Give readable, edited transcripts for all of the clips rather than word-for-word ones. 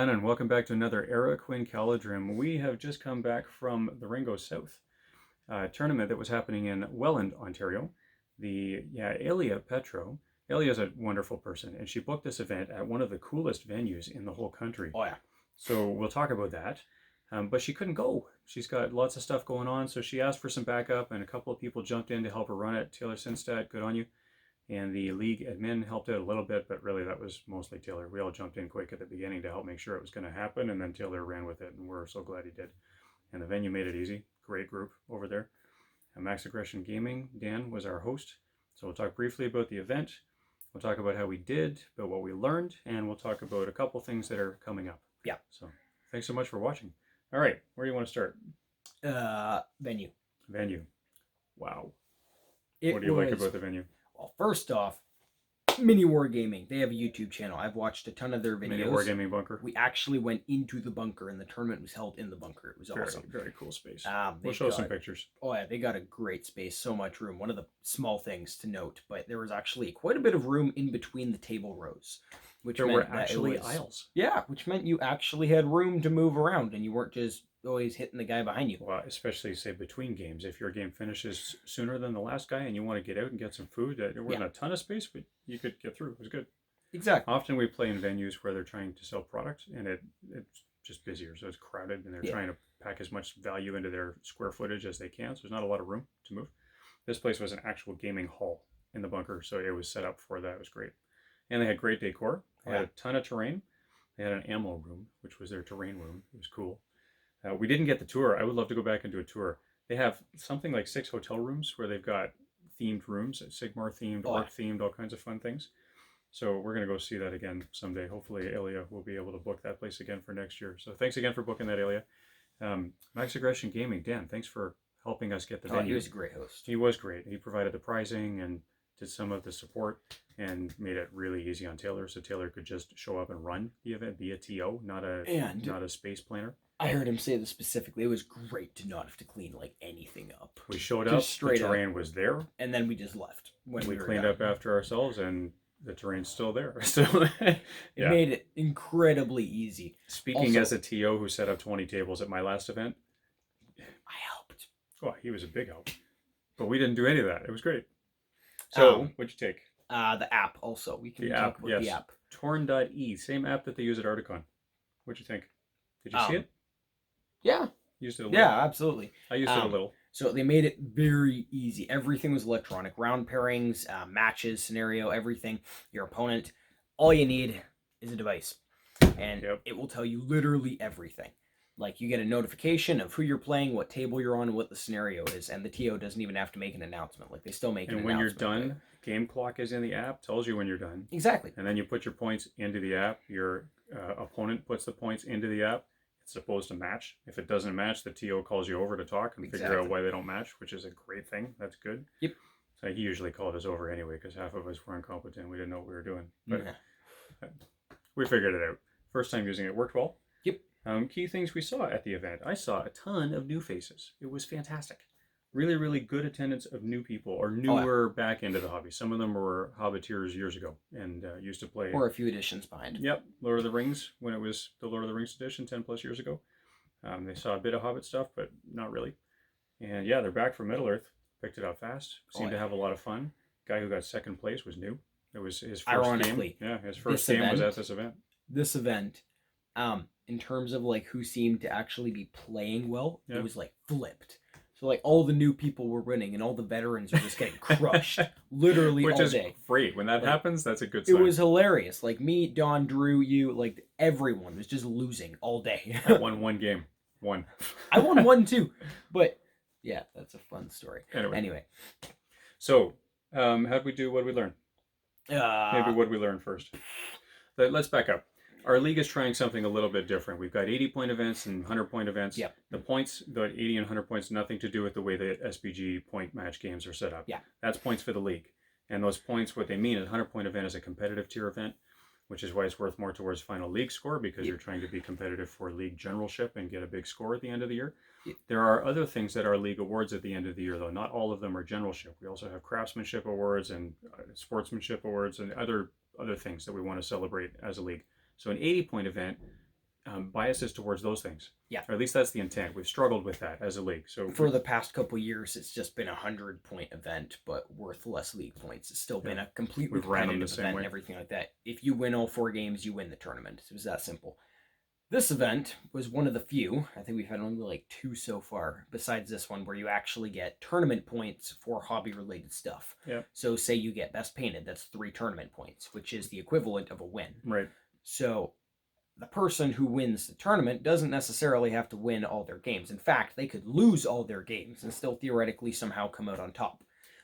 everyone, and welcome back to another Era Quinn Calidrim. We have just come back from the Ringo South tournament that was happening in Welland, Ontario. Alia Petro. Alia's a wonderful person, and she booked this event at one of the coolest venues in the whole country. Oh, yeah. So we'll talk about that. But she couldn't go. She's got lots of stuff going on, so she asked for some backup, and a couple of people jumped in to help her run it. Taylor Sinstad, good on you. And the league admin helped out a little bit, but really that was mostly Taylor. We all jumped in quick at the beginning to help make sure it was going to happen, and then Taylor ran with it, and we're so glad he did. And the venue made it easy. Great group over there. Max Aggression Gaming, Dan was our host. So we'll talk briefly about the event. We'll talk about how we did, about what we learned, and we'll talk about a couple things that are coming up. Yeah. So thanks so much for watching. All right, where do you want to start? Venue. Venue. Wow. What do you like about the venue? Well, first off, Miniwargaming. They have a YouTube channel. I've watched a ton of their videos. Miniwargaming bunker. We actually went into the bunker, and the tournament was held in the bunker. It was awesome. Very cool space. We'll show some pictures. Oh, yeah, they got a great space. So much room. One of the small things to note, but there was actually quite a bit of room in between the table rows. Which there meant were actually aisles. Yeah, which meant you actually had room to move around, and you weren't just always hitting the guy behind you. Well, especially, say, between games. If your game finishes sooner than the last guy and you want to get out and get some food, there wasn't a ton of space, but you could get through. It was good. Exactly. Often we play in venues where they're trying to sell product, and it's just busier, so it's crowded, and they're trying to pack as much value into their square footage as they can, so there's not a lot of room to move. This place was an actual gaming hall in the bunker, so it was set up for that. It was great. And they had great decor. They had a ton of terrain. They had an ammo room, which was their terrain room. It was cool. We didn't get the tour. I would love to go back and do a tour. They have something like 6 hotel rooms where they've got themed rooms, Sigmar themed, Orc themed, all kinds of fun things. So we're going to go see that again someday. Hopefully Alia will be able to book that place again for next year. So thanks again for booking that, Alia. Max Aggression Gaming, Dan, thanks for helping us get the venue. He was a great host. He was great. He provided the pricing and did some of the support and made it really easy on Taylor, so Taylor could just show up and run the event, be a TO, not a space planner. I heard him say this specifically. It was great to not have to clean like anything up. We showed up, the terrain was there, and then we just left. When we cleaned up after ourselves, and the terrain's still there. So it made it incredibly easy. Speaking as a TO who set up 20 tables at my last event, I helped. Oh, he was a big help, but we didn't do any of that. It was great. So, what'd you take? The app also. We can talk about the app. Torn.e, same app that they use at Articon. What'd you think? Did you see it? Yeah. Used it a little? Yeah, absolutely. I used it a little. So they made it very easy. Everything was electronic. Round pairings, matches, scenario, everything. Your opponent. All you need is a device. And it will tell you literally everything. Like, you get a notification of who you're playing, what table you're on, and what the scenario is. And the TO doesn't even have to make an announcement. Like, they still make an announcement. And when you're done, game clock is in the app, tells you when you're done. Exactly. And then you put your points into the app. Your opponent puts the points into the app. It's supposed to match. If it doesn't match, the TO calls you over to talk and figure out why they don't match, which is a great thing. That's good. Yep. So he usually called us over anyway, because half of us were incompetent. We didn't know what we were doing. But we figured it out. First time using it, worked well. Yep. Key things we saw at the event. I saw a ton of new faces. It was fantastic. Really, really good attendance of new people, or newer back into the hobby. Some of them were Hobbiteers years ago and used to play. Or a few editions behind. Yep. Lord of the Rings, when it was the Lord of the Rings edition 10 plus years ago. They saw a bit of Hobbit stuff, but not really. And yeah, they're back from Middle Earth. Picked it up fast. Seemed to have a lot of fun. Guy who got second place was new. It was his first game. Yeah, his first game was at this event. This event, in terms of like who seemed to actually be playing well, it was like flipped. So like all the new people were winning, and all the veterans were just getting crushed, literally all day. Which is great. When that happens, that's a good sign. It was hilarious. Like me, Don, Drew, you, like everyone was just losing all day. I won one game. One. I won one too, but yeah, that's a fun story. Anyway. So, how'd we do? What did we learn? Maybe what did we learn first? Let's back up. Our league is trying something a little bit different. We've got 80-point events and 100-point events. Yep. The points, the 80 and 100 points, nothing to do with the way the SBG point match games are set up. Yeah. That's points for the league. And those points, what they mean is a 100-point event is a competitive tier event, which is why it's worth more towards final league score, because you're trying to be competitive for league generalship and get a big score at the end of the year. There are other things that our league awards at the end of the year, though. Not all of them are generalship. We also have craftsmanship awards and sportsmanship awards and other things that we want to celebrate as a league. So an 80-point event, biases towards those things. Yeah. Or at least that's the intent. We've struggled with that as a league. So for the past couple years, it's just been 100-point event, but worth less league points. It's still been a completely competitive event and everything like that. If you win all 4 games, you win the tournament. It was that simple. This event was one of the few, I think we've had only like 2 so far, besides this one, where you actually get tournament points for hobby-related stuff. Yeah. So say you get Best Painted, that's 3 tournament points, which is the equivalent of a win. Right. So the person who wins the tournament doesn't necessarily have to win all their games. In fact, they could lose all their games and still theoretically somehow come out on top.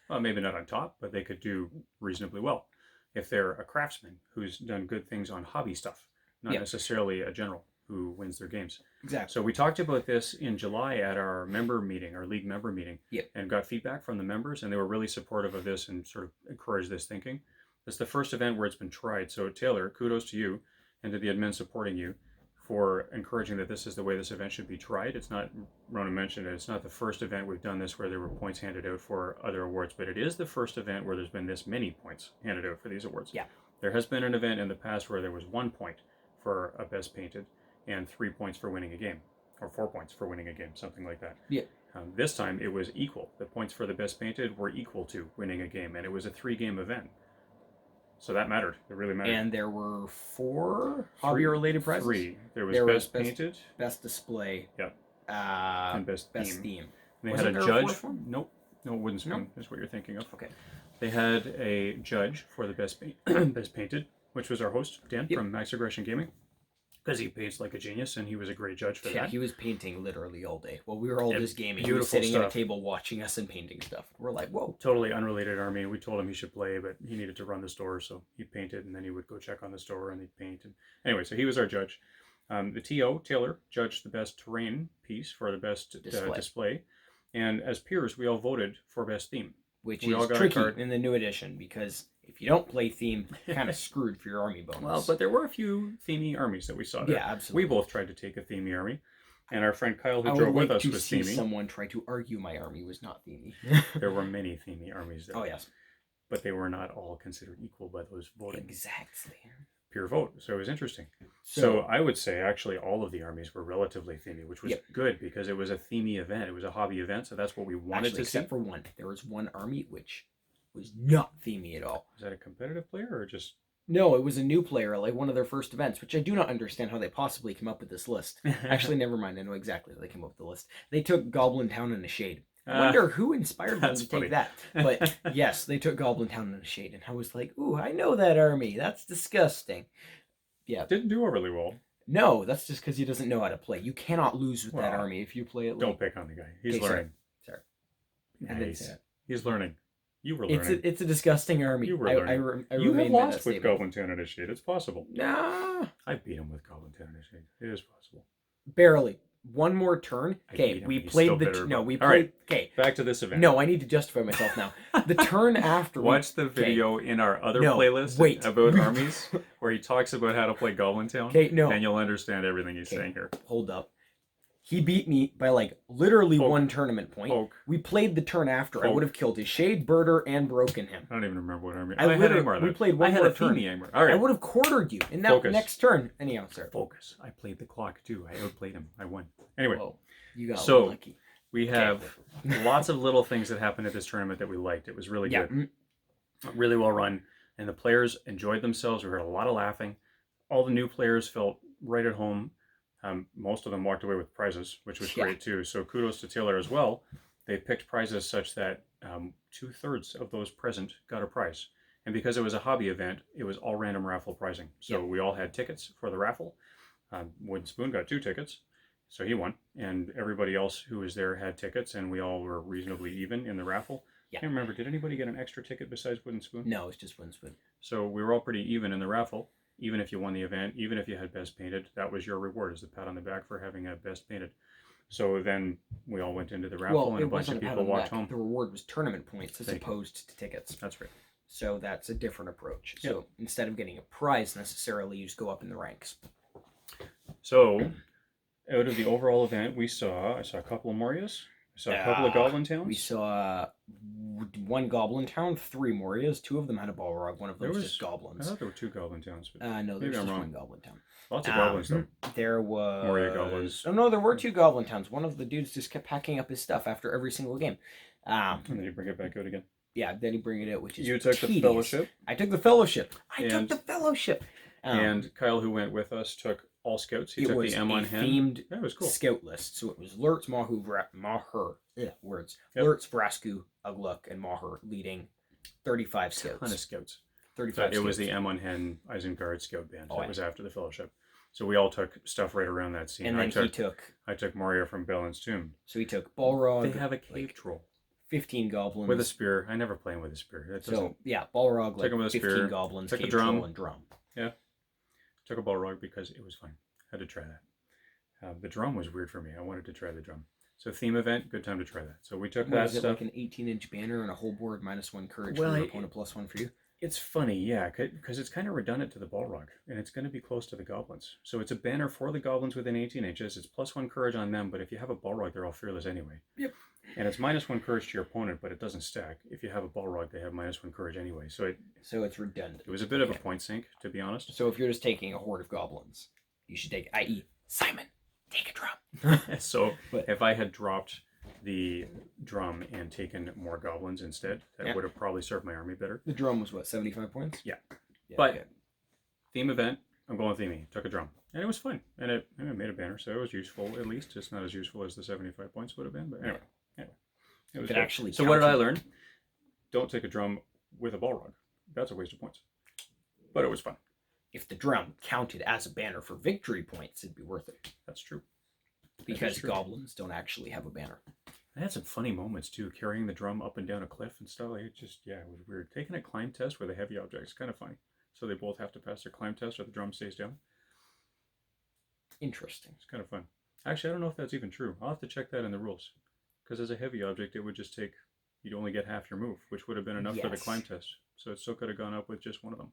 Well, maybe not on top, but they could do reasonably well. If they're a craftsman who's done good things on hobby stuff, not necessarily a general who wins their games. Exactly. So we talked about this in July at our member meeting, our league member meeting, Yep. and got feedback from the members, and they were really supportive of this and sort of encouraged this thinking. It's the first event where it's been tried. So Taylor, kudos to you and to the admin supporting you for encouraging that this is the way this event should be tried. It's not, Ronan mentioned it, it's not the first event we've done this where there were points handed out for other awards, but it is the first event where there's been this many points handed out for these awards. Yeah. There has been an event in the past where there was 1 point for a best painted and 3 points for winning a game, or 4 points for winning a game, something like that. Yeah. This time it was equal. The points for the best painted were equal to winning a game, and it was a 3-game event. So that mattered. It really mattered. And there were 4 hobby-related prizes? 3. There was best painted, best display, and best theme. And they had a judge. Nope. No, wooden spoon is what you're thinking of. Okay. They had a judge for the best best painted, which was our host, Dan, from Max Aggression Gaming. Because he paints like a genius, and he was a great judge for that. Yeah, he was painting literally all day. While we were all just gaming, he beautiful was sitting stuff. at a table watching us and painting stuff. We're like, whoa. Totally unrelated army. We told him he should play, but he needed to run the store, so he painted, and then he would go check on the store, and he'd paint. And anyway, so he was our judge. The TO, Taylor, judged the best terrain piece for the best display. And as peers, we all voted for best theme. Which is tricky in the new edition, because if you don't play theme, you're kind of screwed for your army bonus. Well, but there were a few themey armies that we saw there. Yeah, absolutely. We both tried to take a themey army, and our friend Kyle, who drove with us, was themey. Someone try to argue my army was not themey. There were many themey armies there. Oh, yes. But they were not all considered equal by those voting. Exactly. Pure vote. So it was interesting. So I would say actually all of the armies were relatively themey, which was good because it was a themey event. It was a hobby event, so that's what we wanted to see. Except for one. There was one army which was not themey at all. Was that a competitive player or just... No, it was a new player, like one of their first events, which I do not understand how they possibly came up with this list. Actually, never mind. I know exactly how they came up with the list. They took Goblin Town in a Shade. I wonder who inspired them to take that. But yes, they took Goblin Town in a Shade, and I was like, ooh, I know that army. That's disgusting. Yeah. Didn't do overly well. No, that's just because he doesn't know how to play. You cannot lose with that army if you play it. Don't pick on the guy. He's learning. Sorry. Nice. He's learning. You were learning. It's a disgusting army. You were learning. You have lost with Goblin Town in a Shade. It's possible. Nah. I beat him with Goblin Town in a Shade. It is possible. Barely. One more turn. Okay, we played the... No, we played... Okay. Back to this event. No, I need to justify myself now. The turn after... Watch the video in our other playlist about armies where he talks about how to play Goblin Town. Okay, no. And you'll understand everything he's saying here. Hold up. He beat me by like literally 1 tournament point. We played the turn after. I would have killed his Shade, Birder, and broken him. I don't even remember what army. We played one more turn. All right. I would have quartered you in that next turn. Anyhow, sir. Focus. I played the clock too. I outplayed him. I won. Anyway. Whoa. You got lucky. We have lots of little things that happened at this tournament that we liked. It was really good. Really well run. And the players enjoyed themselves. We heard a lot of laughing. All the new players felt right at home. Most of them walked away with prizes, which was great too. So kudos to Taylor as well. They picked prizes such that 2/3 of those present got a prize. And because it was a hobby event, it was all random raffle pricing. So we all had tickets for the raffle. Wooden Spoon got 2 tickets, so he won. And everybody else who was there had tickets, and we all were reasonably even in the raffle. I can't remember, did anybody get an extra ticket besides Wooden Spoon? No, it's just Wooden Spoon. So we were all pretty even in the raffle. Even if you won the event, even if you had best painted, that was your reward, as the pat on the back for having a best painted. So then we all went into the raffle, and a bunch of people walked home. The reward was tournament points as opposed to tickets. That's right. So that's a different approach. So instead of getting a prize necessarily, you just go up in the ranks. So out of the overall event, I saw a couple of Morias. I saw a couple of Goblin Towns. We saw 1 goblin town, 3 Morias. 2 of them had a Balrog. One of them was just I goblins. thought there were 2 goblin towns. But No, there's just 1 goblin town. Lots of goblins, though. There was... Moria goblins. Oh, no, there were 2 goblin towns. One of the dudes just kept packing up his stuff after every single game. And then you bring it back out again. Yeah, then you bring it out, which is You took tedious. the Fellowship? I took the Fellowship. Took the Fellowship. And Kyle, who went with us, took all scouts. He took the M on hand. Themed that was cool. Scout list. So it was Lurtz, Maher. Words. Yep. Lurtz, Vrasku, Ugluk, and Maher leading 35 scouts. A ton of scouts. 35 It scouts. was the M on hand Isengard scout band. Oh, that was after the Fellowship. So we all took stuff right around that scene. And then I took Moria from Belen's Tomb. So he took Balrog. They have a cave troll. 15 goblins. With a spear. I never play him with a spear. So, yeah, Balrog, took him with a 15 spear, goblins, took cave a drum. troll, and drum. Yeah. Took a Balrog because it was fun. Had to try that. The drum was weird for me. I wanted to try the drum. So theme event, good time to try that. So we took that stuff. stuff. Like an 18-inch banner and a whole board -1 courage for your opponent, +1 for you? It's funny, yeah, because it's kind of redundant to the Balrog, and it's going to be close to the goblins. So it's a banner for the goblins within 18 inches. It's +1 courage on them, but if you have a Balrog, they're all fearless anyway. Yep. And it's -1 courage to your opponent, but it doesn't stack. If you have a Balrog, they have -1 courage anyway. So it's redundant. It was a bit of a point sink, to be honest. So if you're just taking a horde of goblins, you should take, i.e., Simon, take a drum. So if I had dropped the drum and taken more goblins instead, that would have probably served my army better. The drum was what, 75 points? Yeah. But theme event, I'm going theming. Took a drum. And it was fun. And it made a banner, so it was useful at least. It's not as useful as the 75 points would have been, but anyway. It was actually so what did I learn? Don't take a drum with a Balrog. That's a waste of points. But it was fun. If the drum counted as a banner for victory points, it'd be worth it. That's true. Because goblins don't actually have a banner. I had some funny moments too, carrying the drum up and down a cliff and stuff. It was weird. Taking a climb test with a heavy object is kind of funny. So they both have to pass their climb test or the drum stays down. Interesting. It's kind of fun. Actually, I don't know if that's even true. I'll have to check that in the rules. Because as a heavy object, it would just take, you'd only get half your move, which would have been enough for the climb test. So it still could have gone up with just one of them.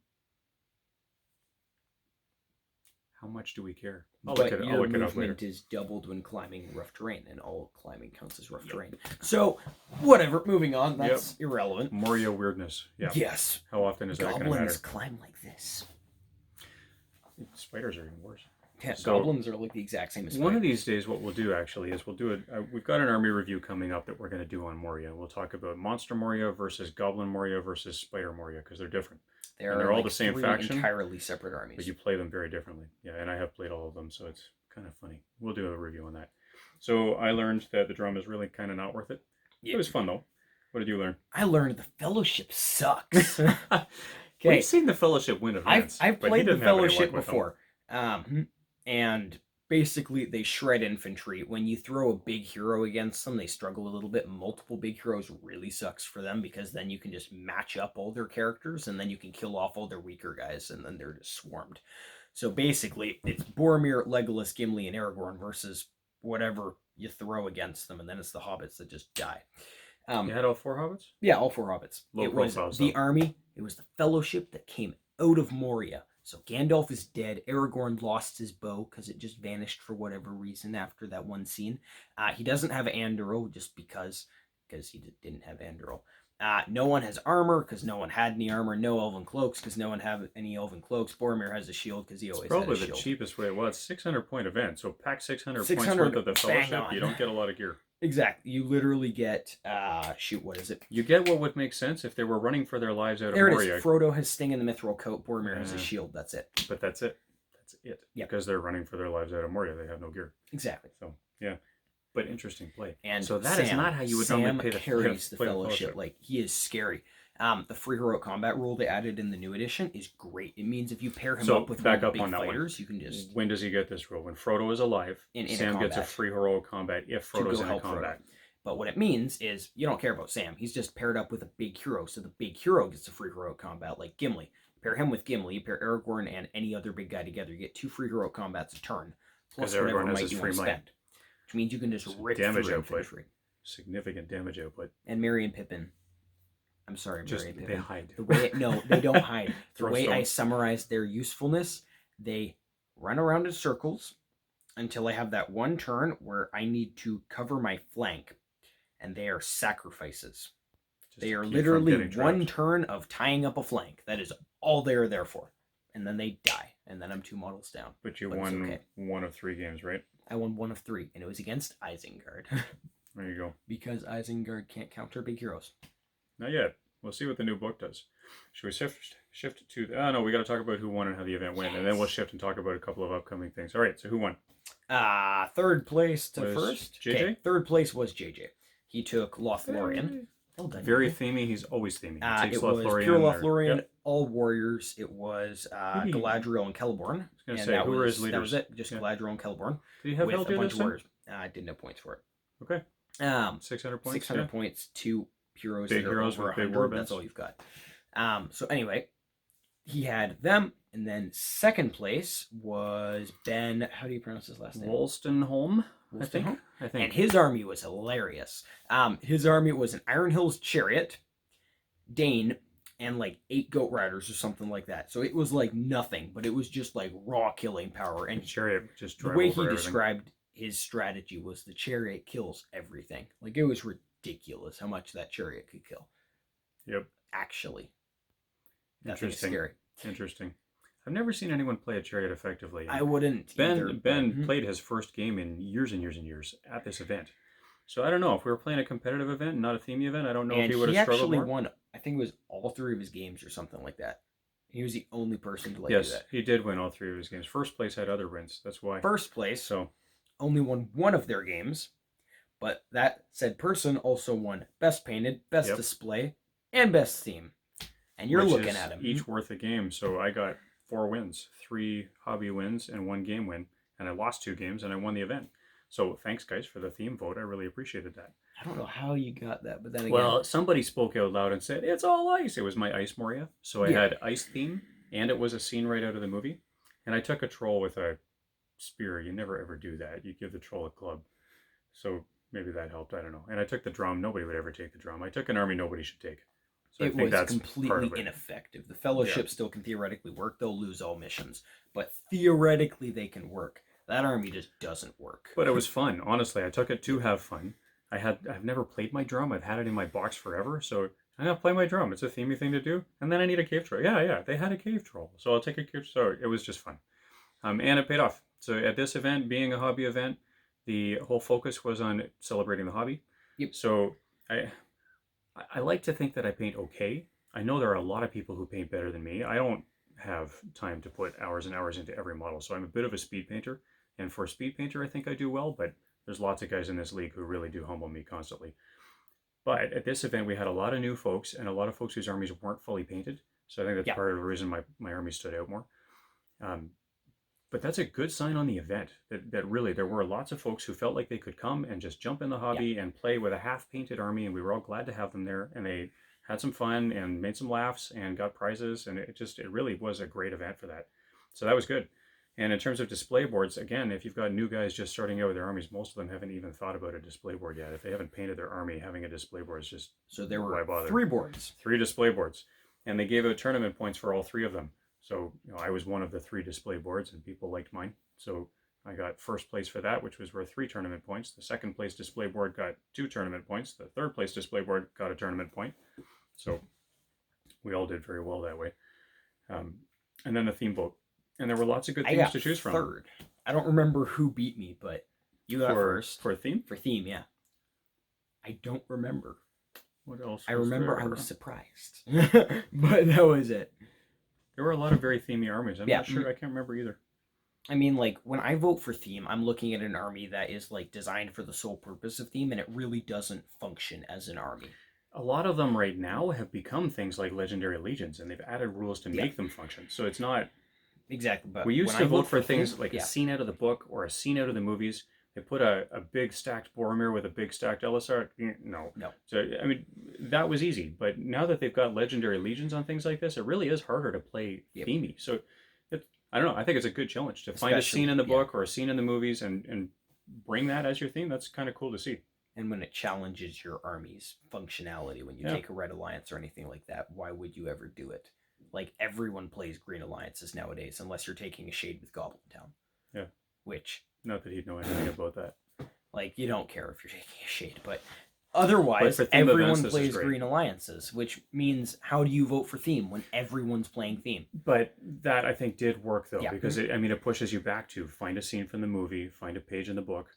How much do we care? I'll look it up later. Is doubled when climbing rough terrain, and all climbing counts as rough terrain. So, whatever. Moving on. That's irrelevant. Moria weirdness. Yeah. Yes. How often is that going to matter? Goblins climb like this. Spiders are even worse. Yeah, so, goblins are like the exact same as spiders. One of these days, what we'll do actually is we'll do it. We've got an army review coming up that we're going to do on Moria. We'll talk about Monster Moria versus Goblin Moria versus Spider Moria because they're different. They're all the same faction, entirely separate armies. But you play them very differently. Yeah, and I have played all of them, so it's kind of funny. We'll do a review on that. So I learned that the drum is really kind of not worth it. Yeah. It was fun though. What did you learn? I learned the Fellowship sucks. We've seen the Fellowship win events. I've played the Fellowship before. And basically they shred infantry. When you throw a big hero against them, they struggle a little bit. Multiple big heroes really sucks for them because then you can just match up all their characters and then you can kill off all their weaker guys and then they're just swarmed. So basically it's Boromir, Legolas, Gimli, and Aragorn versus whatever you throw against them, and then it's the hobbits that just die. You had all 4 hobbits? Yeah, all 4 hobbits. It was the army. It was the Fellowship that came out of Moria. So Gandalf is dead. Aragorn lost his bow because it just vanished for whatever reason after that one scene. He doesn't have Anduril just because he didn't have Anduril. No one has armor because no one had any armor. No elven cloaks because no one had any elven cloaks. Boromir has a shield because he always had a shield. Probably the cheapest way. Well, it's 600-point event. So pack 600 points worth of the Fellowship. You don't get a lot of gear. Exactly. You literally get, what is it? You get what would make sense if they were running for their lives out of Moria. Moria. There it is. Frodo has Sting in the Mithril coat. Boromir has a shield. That's it. But that's it. That's it. Yeah. Because they're running for their lives out of Moria. They have no gear. Exactly. So, yeah. But interesting play. And so that is not how you would normally play the carries the Fellowship. Like, he is scary. The free heroic combat rule they added in the new edition is great. It means if you pair him up with one of the big fighters, you can just... When does he get this rule? When Frodo is alive, Sam gets a free heroic combat if Frodo's in a combat. But what it means is you don't care about Sam. He's just paired up with a big hero, so the big hero gets a free heroic combat, like Gimli. Pair him with Gimli, you pair Aragorn and any other big guy together, you get 2 free heroic combats a turn, plus whatever might you want to spend. Which means you can just rip damage through output. infantry. Significant damage output. And Merry and Pippin. I'm sorry, Just, Merry and they Pippin. hide. No, they don't hide. The way stones. I summarize their usefulness, they run around in circles until I have that one turn where I need to cover my flank, and they are sacrifices. They are literally one turn of tying up a flank. That is all they are there for. And then they die. And then I'm 2 models down. But you won 1 of 3 games, right? I won 1 of 3, and it was against Isengard. There you go. Because Isengard can't counter big heroes. Not yet. We'll see what the new book does. Should we shift to... Oh, no, we got to talk about who won and how the event went. And then we'll shift and talk about a couple of upcoming things. All right, so who won? Third place to was first. JJ? Okay, third place was JJ. He took Lothlorien. Well done. Very themey. He's always themey. It was pure Lothlorien, all warriors. It was Galadriel and Celeborn. I was going to say, who were his leaders? That was it. Just Galadriel and Celeborn. Did he have with a bunch of warriors. I didn't have points for it. Okay. 600 points. 600 points. 2 heroes big that are heroes over with big 100. That's all you've got. So anyway, he had them, and then second place was Ben. How do you pronounce his last name? Wolstenholme. I think. And his army was hilarious. His army was an Iron Hills chariot, Dane, and like 8 goat riders or something like that. So it was like nothing, but it was just like raw killing power. And chariot just the way he described his strategy was the chariot kills everything. Like it was ridiculous how much that chariot could kill. Yep. Actually. Interesting. Scary. Interesting. I've never seen anyone play a chariot effectively. I wouldn't either. Ben played his first game in years and years and years at this event. So I don't know if we were playing a competitive event, not a theme event. I don't know if he would have struggled more. He actually won. I think it was all 3 of his games or something like that. He was the only person to do that. Yes, he did win all 3 of his games. First place had other wins. That's why. First place only won 1 of their games, but that said person also won best painted, best display, and best theme. And you're looking at him. Each worth a game. So I got 4 wins, 3 hobby wins, and 1 game win. And I lost 2 games, and I won the event. So thanks, guys, for the theme vote. I really appreciated that. I don't know how you got that, but then again... Well, somebody spoke out loud and said, it's all ice. It was my Ice Moria. So I had ice theme, and it was a scene right out of the movie. And I took a troll with a spear. You never, ever do that. You give the troll a club. So maybe that helped. I don't know. And I took the drum. Nobody would ever take the drum. I took an army nobody should take. So it was completely ineffective. The Fellowship still can theoretically work. They'll lose all missions. But theoretically, they can work. That army just doesn't work. But it was fun. Honestly, I took it to have fun. I've never played my drum. I've had it in my box forever. So I'm going to play my drum. It's a themey thing to do. And then I need a cave troll. Yeah. They had a cave troll. So I'll take a cave troll. So it was just fun. And it paid off. So at this event, being a hobby event, the whole focus was on celebrating the hobby. Yep. So I like to think that I paint okay. I know there are a lot of people who paint better than me. I don't have time to put hours and hours into every model. So I'm a bit of a speed painter. And for a speed painter, I think I do well. But there's lots of guys in this league who really do humble me constantly. But at this event, we had a lot of new folks and a lot of folks whose armies weren't fully painted. So I think that's part of the reason my army stood out more. But that's a good sign on the event that really there were lots of folks who felt like they could come and just jump in the hobby and play with a half-painted army, and we were all glad to have them there, and they had some fun and made some laughs and got prizes, and it really was a great event for that. So that was good. And in terms of display boards, again, if you've got new guys just starting out with their armies, most of them haven't even thought about a display board yet. If they haven't painted their army, having a display board is just so there were 3 boards. 3 display boards. And they gave out tournament points for all 3 of them. So I was one of the 3 display boards, and people liked mine. So I got first place for that, which was worth 3 tournament points. The second place display board got 2 tournament points. The third place display board got a tournament point. So we all did very well that way. And then the theme vote. And there were lots of good themes to choose from. Third. I don't remember who beat me, but you got first. For theme? For theme, yeah. I don't remember. What else? I remember I was surprised. But that was it. There were a lot of very themey armies. I'm not sure. I can't remember either. I mean, like, when I vote for theme, I'm looking at an army that is, like, designed for the sole purpose of theme, and it really doesn't function as an army. A lot of them right now have become things like Legendary Legions, and they've added rules to make them function. So it's not... Exactly, but we used to vote for things like a scene out of the book or a scene out of the movies. They put a big stacked Boromir with a big stacked Elisar. No. So, I mean, that was easy. But now that they've got Legendary Legions on things like this, it really is harder to play themey. So, I don't know. I think it's a good challenge to find a scene in the book or a scene in the movies and bring that as your theme. That's kind of cool to see. And when it challenges your army's functionality, when you take a Red Alliance or anything like that, why would you ever do it? Like, everyone plays Green Alliances nowadays, unless you're taking a shade with Goblin Town. Yeah. Which... Not that he'd know anything about that. Like, you don't care if you're taking a shade, but Otherwise, for theme everyone events, this is plays great. Green Alliances, which means how do you vote for theme when everyone's playing theme? But that, I think, did work, though, Yeah. because, it pushes you back to find a scene from the movie, find a page in the book,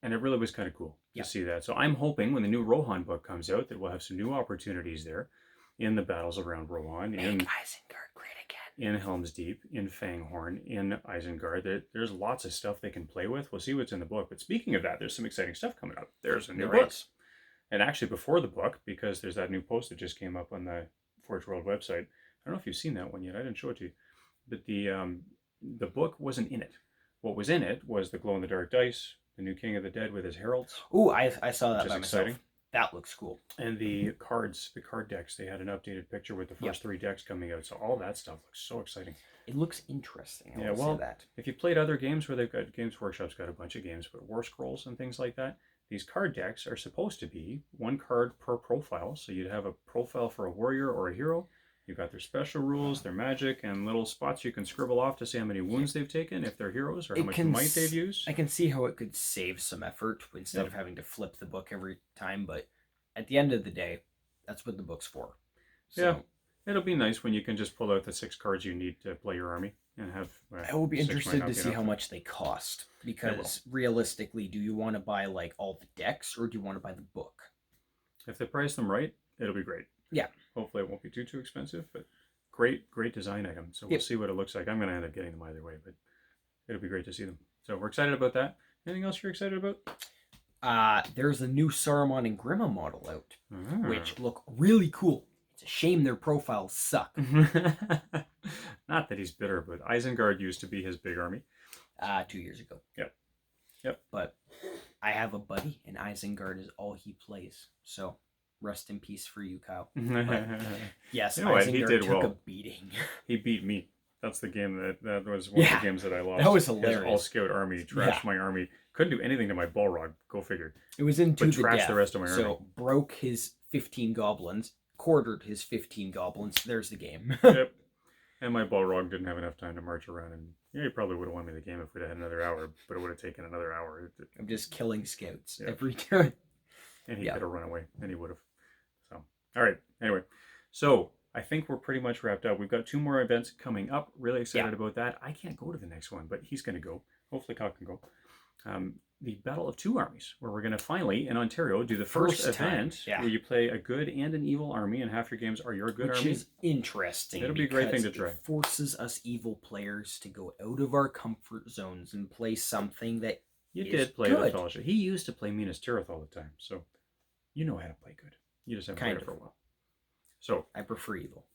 and it really was kind of cool to see that. So I'm hoping when the new Rohan book comes out that we'll have some new opportunities there in the battles around Rohan, Make in Isengard great again. in Helm's Deep, in Fanghorn, in Isengard. There's lots of stuff they can play with. We'll see what's in the book. But speaking of that, there's some exciting stuff coming up. There's a new book. And actually before the book, because there's that new post that just came up on the Forge World website. I don't know if you've seen that one yet. I didn't show it to you. But the book wasn't in it. What was in it was the glow-in-the-dark dice, the new King of the Dead with his heralds. Ooh, I saw that which is by exciting. myself. That looks cool. And the cards, the card decks, they had an updated picture with the first 3 decks coming out. So all that stuff looks so exciting. It looks interesting. I Yeah, will well, say that. if you played other games where they've got Games Workshop's got a bunch of games, but War Scrolls and things like that, these card decks are supposed to be 1 card per profile. So you'd have a profile for a warrior or a hero. You've got their special rules, their magic, and little spots you can scribble off to say how many wounds they've taken, if they're heroes, or how much might they've used. I can see how it could save some effort instead of having to flip the book every time, but at the end of the day, that's what the book's for. So, yeah, it'll be nice when you can just pull out the 6 cards you need to play your army and have. I will be interested to see how much they cost, because realistically, do you want to buy like all the decks or do you want to buy the book? If they price them right, it'll be great. Yeah. Hopefully it won't be too expensive, but great design item. So we'll see what it looks like. I'm going to end up getting them either way, but it'll be great to see them. So we're excited about that. Anything else you're excited about? There's a new Saruman and Grima model out, which look really cool. It's a shame their profiles suck. Not that he's bitter, but Isengard used to be his big army. 2 years ago. Yep. But I have a buddy, and Isengard is all he plays. So rest in peace for you, Kyle. Yes, Isengard took a beating. He beat me. That's the game that was one of the games that I lost. That was hilarious. His all-scout army trashed my army. Couldn't do anything to my Balrog. Go figure. It was into the trashed the rest of my army. So broke his 15 goblins, quartered his 15 goblins. There's the game. Yep. And my Balrog didn't have enough time to march around, and he probably would have won me the game if we'd had another hour, but it would have taken another hour. I'm just killing scouts every turn. And he could have run away, and he would have. So, all right. Anyway, so I think we're pretty much wrapped up. We've got 2 more events coming up. Really excited about that. I can't go to the next one, but he's going to go. Hopefully, Kyle can go. The Battle of 2 Armies, where we're going to finally, in Ontario, do the first event where you play a good and an evil army, and half your games are your good army. Which is interesting. It'll be a great thing to try. It forces us evil players to go out of our comfort zones and play something that you did play the Fellowship. He used to play Minas Tirith all the time, so you know how to play good. You just haven't played it for a while. So I prefer evil.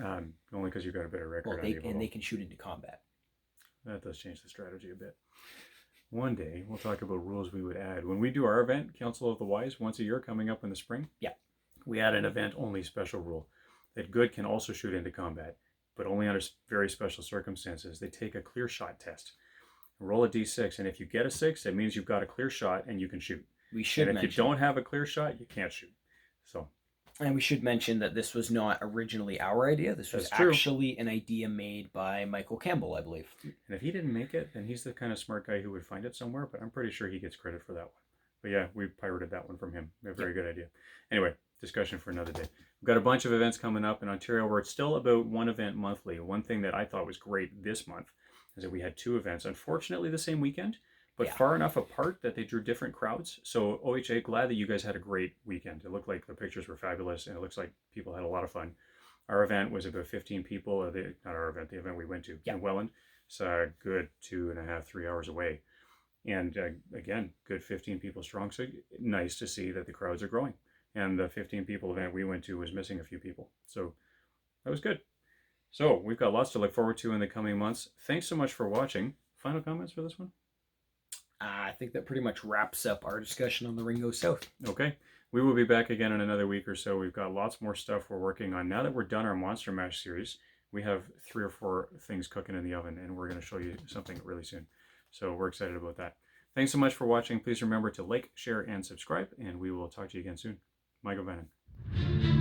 Only because you've got a better record on evil. And they can shoot into combat. That does change the strategy a bit. One day, we'll talk about rules we would add. When we do our event, Council of the Wise, once a year coming up in the spring, we add an event-only special rule that good can also shoot into combat, but only under very special circumstances. They take a clear shot test. Roll a d6, and if you get a 6, that means you've got a clear shot and you can shoot. We should and if you don't have a clear shot, you can't shoot. So. And we should mention that this was not originally our idea. This was actually an idea made by Michael Campbell, I believe. And if he didn't make it, then he's the kind of smart guy who would find it somewhere, but I'm pretty sure he gets credit for that one. But yeah, we pirated that one from him. A very good idea. Anyway, discussion for another day. We've got a bunch of events coming up in Ontario where it's still about 1 event monthly. One thing that I thought was great this month is that we had 2 events, unfortunately the same weekend, but far enough apart that they drew different crowds. So OHA, glad that you guys had a great weekend. It looked like the pictures were fabulous, and it looks like people had a lot of fun. Our event was about 15 people. Not our event, the event we went to in Welland. It's a good 2.5, 3 hours away. And again, good 15 people strong. So nice to see that the crowds are growing. And the 15 people event we went to was missing a few people. So that was good. So we've got lots to look forward to in the coming months. Thanks so much for watching. Final comments for this one? I think that pretty much wraps up our discussion on the Ringo South. Okay. We will be back again in another week or so. We've got lots more stuff we're working on. Now that we're done our Monster Mash series, we have 3 or 4 things cooking in the oven, and we're going to show you something really soon. So we're excited about that. Thanks so much for watching. Please remember to like, share, and subscribe, and we will talk to you again soon. Michael Bannon.